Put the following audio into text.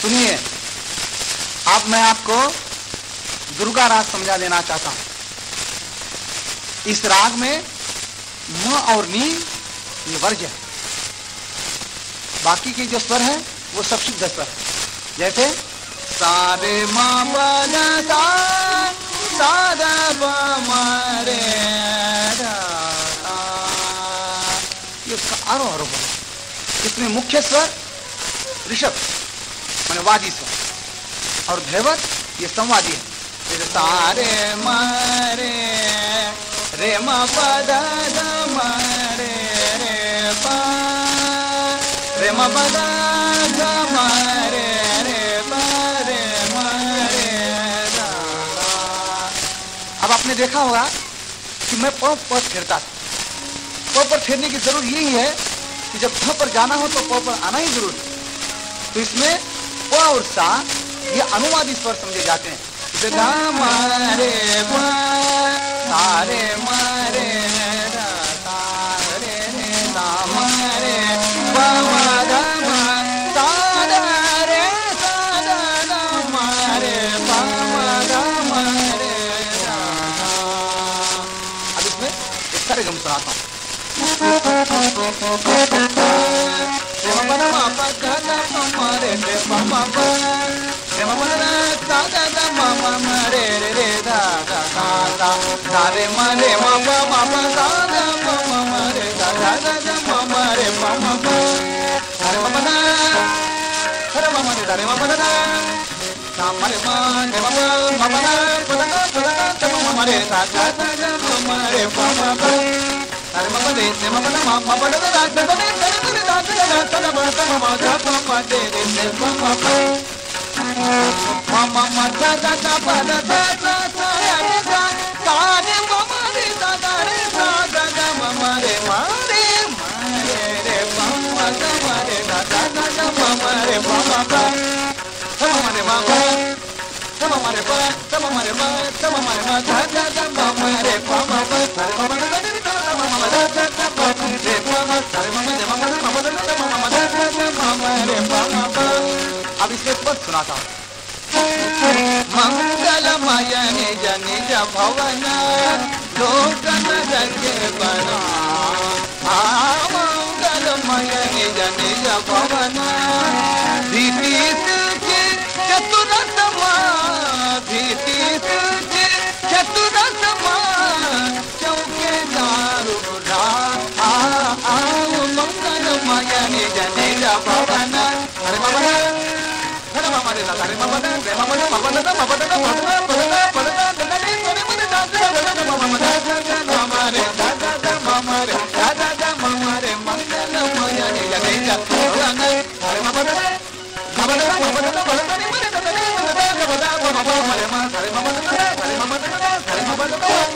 सुनिए, अब मैं आपको दुर्गा राग समझा देना चाहता हूं। इस राग में म और नी ये वर्ज्य है, बाकी के जो स्वर है वो सब शुद्ध स्वर है। जैसे सारे माँ बना सा सादा मारे, ये उसका आरोह आरोह है। इसमें मुख्य स्वर ऋषभ माने वादी स्वर और धैवत ये संवादी है। जैसे सारे मारे रे मा पदा मारे रे पा रे मा पदा मारे रे पा रे मारे रा। अब आपने देखा होगा कि मैं प पर फेरता था। प पर फेरने की जरूरत यही है कि जब ध पर जाना हो तो प पर आना ही जरूर है। तो इसमें प और सा ये अनुवादी स्वर समझे जाते हैं। मारे सारे मारे सारे मारे अब इसमें एक सारे गम सुनाता हूँ। सारे मरे मामा मामा सादा मामा रे दादा दादा मामा रे मामा अरे मामा ना अरे मामा रे दारे मामा ना सामरे माने मामा मामा ना पदा पदा मामा रे दादा दादा मामा रे मामा अरे मामा रे मामा ना मामा पदा दादा दादा दादा दादा दादा मामा मामा दे रे मामा मामा माता दादा पदा दादा सारे मामा रे दादा रे दादा मामा रे मारे मारे रे मामा रे दादा दादा मामा रे मामा मामा रे मामा मामा रे मामा रे मामा रे दादा मामा रे मामा सारे मामा रे दादा मामा दादा रे मामा सारे मामा रे मामा दादा मामा दादा मामा रे मामा। अब इसके पद सुनाता हूँ। मंगलमय निज निज भवन लोकन रंगे बना, मंगलमय निज निज भवन भीति चतुर समा भीति चतुर समा चौके दारू मंगलमय निज निज भवन। अरे बाबा मामा रे दादा रे मामा रे मामा रे मामा दादा मामा दादा मामा पदा पदा दादा रे मामा दादा दादा मामा दादा मामा रे दादा मामा रे दादा मामा रे मंगल माया रे जगे भगवान अरे मामा दादा मामा दादा मामा दादा मामा रे दादा रे दादा मामा रे मामा रे मामा दादा रे मामा दादा रे मामा दादा